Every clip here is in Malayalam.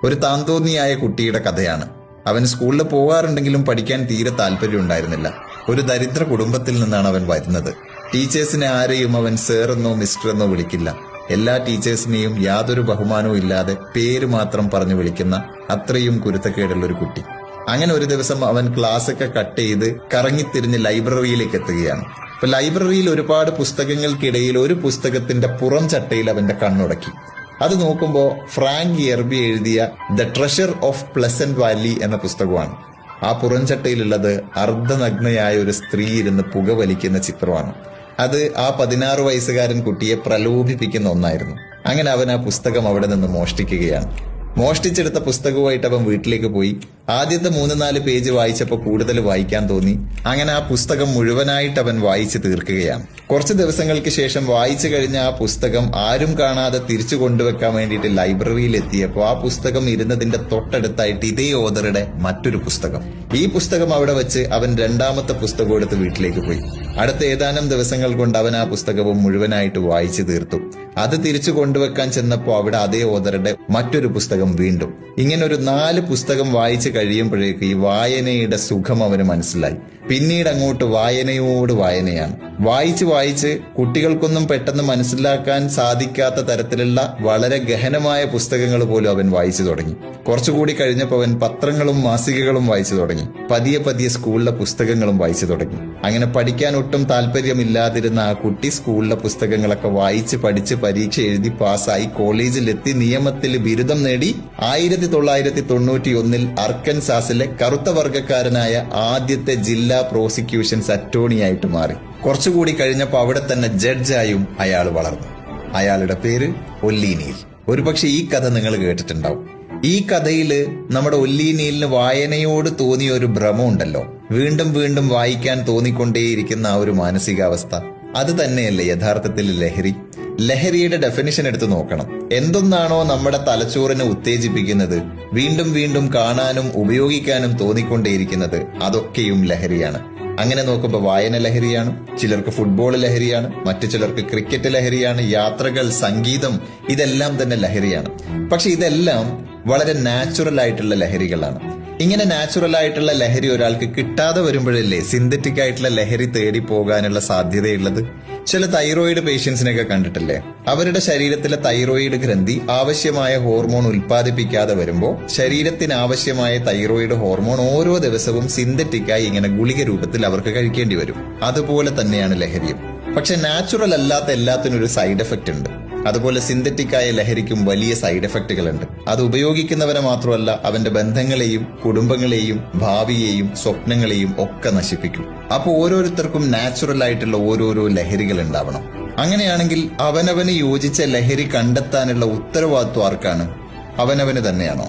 ഒരു താന്തോന്നിയായ കുട്ടിയുടെ കഥയാണ്. അവൻ സ്കൂളിൽ പോകാറുണ്ടെങ്കിലും പഠിക്കാൻ തീരെ താല്പര്യം ഉണ്ടായിരുന്നില്ല. ഒരു ദരിദ്ര കുടുംബത്തിൽ നിന്നാണ് അവൻ വരുന്നത്. ടീച്ചേഴ്സിനെ ആരെയും അവൻ സർ എന്നോ മിസ്റ്റർ എന്നോ വിളിക്കില്ല. എല്ലാ ടീച്ചേഴ്സിനെയും യാതൊരു ബഹുമാനവും ഇല്ലാതെ പേര് മാത്രം പറഞ്ഞു വിളിക്കുന്ന അത്രയും കുരുത്തക്കേടുള്ള ഒരു കുട്ടി. അങ്ങനെ ഒരു ദിവസം അവൻ ക്ലാസ്സൊക്കെ കട്ട് ചെയ്ത് കറങ്ങിത്തിരിഞ്ഞ് ലൈബ്രറിയിലേക്ക് എത്തുകയാണ്. അപ്പൊ ലൈബ്രറിയിൽ ഒരുപാട് പുസ്തകങ്ങൾക്കിടയിൽ ഒരു പുസ്തകത്തിന്റെ പുറം ചട്ടയിൽ അവന്റെ കണ്ണുടക്കി. അത് നോക്കുമ്പോൾ ഫ്രാങ്ക് യെർബി എഴുതിയ The Treasure of Pleasant Valley എന്ന പുസ്തകമാണ്. ആ പുറംചട്ടയിലുള്ളത് അർദ്ധനഗ്നയായ ഒരു സ്ത്രീ ഇരുന്ന് പുകവലിക്കുന്ന ചിത്രമാണ്. അത് ആ 16 വയസ്സുകാരൻ കുട്ടിയെ പ്രലോഭിപ്പിക്കുന്ന ഒന്നായിരുന്നു. അങ്ങനെ അവൻ ആ പുസ്തകം അവിടെ നിന്ന് മോഷ്ടിക്കുകയാണ്. മോഷ്ടിച്ചെടുത്ത പുസ്തകവുമായിട്ട് അവൻ വീട്ടിലേക്ക് പോയി. ആദ്യത്തെ 3-4 പേജ് വായിച്ചപ്പോൾ കൂടുതൽ വായിക്കാൻ തോന്നി. അങ്ങനെ ആ പുസ്തകം മുഴുവനായിട്ട് അവൻ വായിച്ചു തീർക്കുകയാണ്. കുറച്ച് ദിവസങ്ങൾക്ക് ശേഷം വായിച്ചു കഴിഞ്ഞ ആ പുസ്തകം ആരും കാണാതെ തിരിച്ചു കൊണ്ടുവെക്കാൻ വേണ്ടിയിട്ട് ലൈബ്രറിയിൽ എത്തിയപ്പോൾ ആ പുസ്തകം ഇരുന്നതിന്റെ തൊട്ടടുത്തായിട്ട് ഇതേ ഓതറുടെ മറ്റൊരു പുസ്തകം. ഈ പുസ്തകം അവിടെ വെച്ച് അവൻ രണ്ടാമത്തെ പുസ്തകം എടുത്ത് വീട്ടിലേക്ക് പോയി. അടുത്ത ഏതാനും ദിവസങ്ങൾ കൊണ്ട് അവൻ ആ പുസ്തകവും മുഴുവനായിട്ട് വായിച്ചു തീർത്തു. അത് തിരിച്ചു കൊണ്ടുവെക്കാൻ ചെന്നപ്പോൾ അവിടെ അതേ ഓതറുടെ മറ്റൊരു പുസ്തകം വീണ്ടും. ഇങ്ങനെ ഒരു 4 പുസ്തകം വായിച്ചു കഴിയുമ്പോഴേക്ക് ഈ വായനയുടെ സുഖം അവന് മനസ്സിലായി. പിന്നീട് അങ്ങോട്ട് വായനയോട് വായനയാണ്. വായിച്ച് കുട്ടികൾക്കൊന്നും പെട്ടെന്ന് മനസ്സിലാക്കാൻ സാധിക്കാത്ത തരത്തിലുള്ള വളരെ ഗഹനമായ പുസ്തകങ്ങൾ പോലും അവൻ വായിച്ചു തുടങ്ങി. കുറച്ചുകൂടി കഴിഞ്ഞപ്പോൾ അവൻ പത്രങ്ങളും മാസികകളും വായിച്ചു തുടങ്ങി. പതിയെ സ്കൂളിലെ പുസ്തകങ്ങളും വായിച്ചു തുടങ്ങി. അങ്ങനെ പഠിക്കാൻ ഒട്ടും താല്പര്യമില്ലാതിരുന്ന ആ കുട്ടി സ്കൂളിലെ പുസ്തകങ്ങളൊക്കെ വായിച്ച് പഠിച്ച് പരീക്ഷ എഴുതി പാസ്സായി കോളേജിലെത്തി നിയമത്തിൽ ബിരുദം നേടി 1991 അർക്കൻസാസിലെ കറുത്ത വർഗക്കാരനായ ആദ്യത്തെ ജില്ലാ പ്രോസിക്യൂഷൻസ് അറ്റോർണിയായിട്ട് മാറി. കുറച്ചുകൂടി കഴിഞ്ഞപ്പോൾ അവിടെ തന്നെ ജഡ്ജായും അയാൾ വളർന്നു. അയാളുടെ പേര് ഒല്ലി നീൽ. ഒരുപക്ഷെ ഈ കഥ നിങ്ങൾ കേട്ടിട്ടുണ്ടാവും. ഈ കഥയില് നമ്മുടെ ഒല്ലി നീലിന് വായനയോട് തോന്നിയ ഒരു ഭ്രമമുണ്ടല്ലോ, വീണ്ടും വീണ്ടും വായിക്കാൻ തോന്നിക്കൊണ്ടേയിരിക്കുന്ന ആ ഒരു മാനസികാവസ്ഥ. അത് തന്നെയല്ലേ യഥാർത്ഥത്തിൽ ലഹരി. ലഹരിയുടെ ഡെഫിനിഷൻ എടുത്ത് നോക്കണം. എന്തൊന്നാണോ നമ്മുടെ തലച്ചോറിനെ ഉത്തേജിപ്പിക്കുന്നത്, വീണ്ടും വീണ്ടും കാണാനും ഉപയോഗിക്കാനും തോന്നിക്കൊണ്ടേയിരിക്കുന്നത്, അതൊക്കെയും ലഹരിയാണ്. അങ്ങനെ നോക്കുമ്പോൾ വായന ലഹരിയാണ്, ചിലർക്ക് ഫുട്ബോൾ ലഹരിയാണ്, മറ്റു ചിലർക്ക് ക്രിക്കറ്റ് ലഹരിയാണ്, യാത്രകൾ, സംഗീതം, ഇതെല്ലാം തന്നെ ലഹരിയാണ്. പക്ഷെ ഇതെല്ലാം വളരെ നാച്ചുറൽ ആയിട്ടുള്ള ലഹരികളാണ്. ഇങ്ങനെ നാച്ചുറൽ ആയിട്ടുള്ള ലഹരി ഒരാൾക്ക് കിട്ടാതെ വരുമ്പോഴല്ലേ സിന്തറ്റിക് ആയിട്ടുള്ള ലഹരി തേടി പോകാനുള്ള സാധ്യതയുള്ളത്. ചില തൈറോയിഡ് പേഷ്യൻസിനെയൊക്കെ കണ്ടിട്ടില്ലേ, അവരുടെ ശരീരത്തിലെ തൈറോയിഡ് ഗ്രന്ഥി ആവശ്യമായ ഹോർമോൺ ഉൽപ്പാദിപ്പിക്കാതെ വരുമ്പോൾ ശരീരത്തിന് ആവശ്യമായ തൈറോയിഡ് ഹോർമോൺ ഓരോ ദിവസവും സിന്തറ്റിക്കായി ഇങ്ങനെ ഗുളിക രൂപത്തിൽ അവർക്ക് കഴിക്കേണ്ടി വരും. അതുപോലെ തന്നെയാണ് ലഹരിയും. പക്ഷെ നാച്ചുറൽ അല്ലാത്ത എല്ലാത്തിനും ഒരു സൈഡ് എഫക്റ്റ് ഉണ്ട്. അതുപോലെ സിന്തറ്റിക്കായ ലഹരിക്കും വലിയ സൈഡ് എഫക്റ്റുകളുണ്ട്. അത് ഉപയോഗിക്കുന്നവനെ മാത്രമല്ല, അവന്റെ ബന്ധങ്ങളെയും കുടുംബങ്ങളെയും ഭാവിയെയും സ്വപ്നങ്ങളെയും ഒക്കെ നശിപ്പിക്കും. അപ്പൊ ഓരോരുത്തർക്കും നാച്ചുറൽ ആയിട്ടുള്ള ഓരോരോ ലഹരികൾ ഉണ്ടാവണം. അങ്ങനെയാണെങ്കിൽ അവനവന് യോജിച്ച ലഹരി കണ്ടെത്താനുള്ള ഉത്തരവാദിത്വം ആർക്കാണ്? അവനവന് തന്നെയാണോ?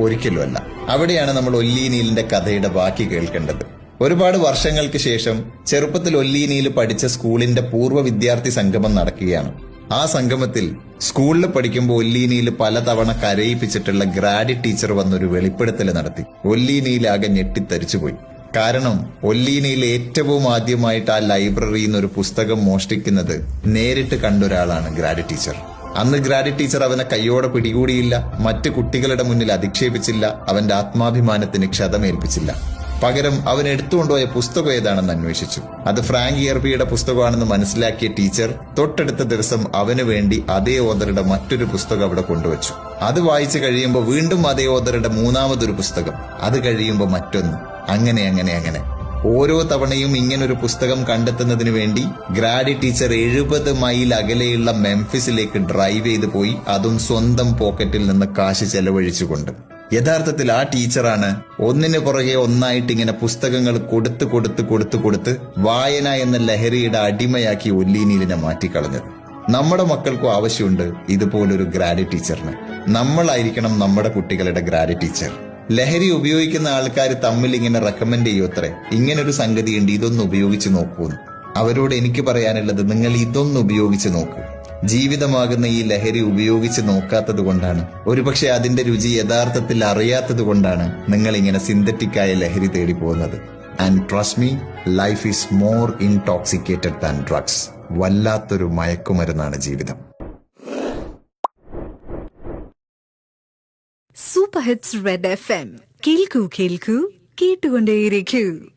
ഒരിക്കലും അല്ല. അവിടെയാണ് നമ്മൾ ഒല്ലി നീലിന്റെ കഥയുടെ ബാക്കി കേൾക്കേണ്ടത്. ഒരുപാട് വർഷങ്ങൾക്ക് ശേഷം ചെറുപ്പത്തിൽ ഒല്ലി നീൽ പഠിച്ച സ്കൂളിന്റെ പൂർവ്വ വിദ്യാർത്ഥി സംഗമം നടക്കുകയാണ്. ആ സംഗമത്തിൽ സ്കൂളിൽ പഠിക്കുമ്പോൾ ഒല്ലി നീൽ പലതവണ കരയിപ്പിച്ചിട്ടുള്ള ഗ്രാഡി ടീച്ചർ വന്നൊരു വെളിപ്പെടുത്തൽ നടത്തി. ഒല്ലി നീൽ ആകെ ഞെട്ടിത്തരിച്ചുപോയി. കാരണം ഒല്ലി നീൽ ഏറ്റവും ആദ്യമായിട്ട് ആ ലൈബ്രറിയിൽ നിന്ന് ഒരു പുസ്തകം മോഷ്ടിക്കുന്നത് നേരിട്ട് കണ്ടൊരാളാണ് ഗ്രാഡി ടീച്ചർ. അന്ന് ഗ്രാഡി ടീച്ചർ അവനെ കയ്യോടെ പിടികൂടിയില്ല, മറ്റു കുട്ടികളുടെ മുന്നിൽ അധിക്ഷേപിച്ചില്ല, അവന്റെ ആത്മാഭിമാനത്തിന് ക്ഷതമേൽപ്പിച്ചില്ല. പകരം അവൻ എടുത്തുകൊണ്ടുപോയ പുസ്തകം ഏതാണെന്ന് അന്വേഷിച്ചു. അത് ഫ്രാങ്ക് യെർബിയുടെ പുസ്തകമാണെന്ന് മനസ്സിലാക്കിയ ടീച്ചർ തൊട്ടടുത്ത ദിവസം അവന് വേണ്ടി അതേ ഓതറുടെ മറ്റൊരു പുസ്തകം അവിടെ കൊണ്ടുവച്ചു. അത് വായിച്ചു കഴിയുമ്പോൾ വീണ്ടും അതേ ഓതറുടെ മൂന്നാമതൊരു പുസ്തകം, അത് കഴിയുമ്പോൾ മറ്റൊന്ന്, അങ്ങനെ ഓരോ തവണയും ഇങ്ങനൊരു പുസ്തകം കണ്ടെത്തുന്നതിന് വേണ്ടി ഗ്രാഡി ടീച്ചർ 70 മൈൽ അകലെയുള്ള മെംഫിസിലേക്ക് ഡ്രൈവ് ചെയ്ത് പോയി, അതും സ്വന്തം പോക്കറ്റിൽ നിന്ന് കാശ് ചെലവഴിച്ചുകൊണ്ട്. യഥാർത്ഥത്തിൽ ആ ടീച്ചറാണ് ഒന്നിനു പുറകെ ഒന്നായിട്ട് ഇങ്ങനെ പുസ്തകങ്ങൾ കൊടുത്ത് വായന എന്ന ലഹരിയുടെ അടിമയാക്കി ഒല്ലി നീലിനെ മാറ്റിക്കളഞ്ഞത്. നമ്മുടെ മക്കൾക്കും ആവശ്യമുണ്ട് ഇതുപോലൊരു ഗ്രാഡി ടീച്ചറിന്. നമ്മളായിരിക്കണം നമ്മുടെ കുട്ടികളുടെ ഗ്രാഡി ടീച്ചർ. ലഹരി ഉപയോഗിക്കുന്ന ആൾക്കാർ തമ്മിൽ ഇങ്ങനെ റെക്കമെൻഡ് ചെയ്യൂത്രേ, ഇങ്ങനൊരു സംഗതിയുണ്ട്, ഇതൊന്ന് ഉപയോഗിച്ച് നോക്കൂന്ന്. അവരോട് എനിക്ക് പറയാനുള്ളത്, നിങ്ങൾ ഇതൊന്ന് ഉപയോഗിച്ച് നോക്കൂ. ജീവിതമാകുന്ന ഈ ലഹരി ഉപയോഗിച്ച് നോക്കാത്തത് കൊണ്ടാണ്, ഒരുപക്ഷെ അതിന്റെ രുചി യഥാർത്ഥത്തിൽ അറിയാത്തത് കൊണ്ടാണ് നിങ്ങൾ ഇങ്ങനെ സിന്തറ്റിക്കായ ലഹരി തേടി പോകുന്നത്. And trust me, life is more intoxicated than drugs. വല്ലാത്തൊരു മയക്കുമരുന്നാണ് ജീവിതം. Super hits red FM. കേൾക്കൂ കേൾക്കൂ കേട്ടുകൊണ്ടേയിരിക്കൂ.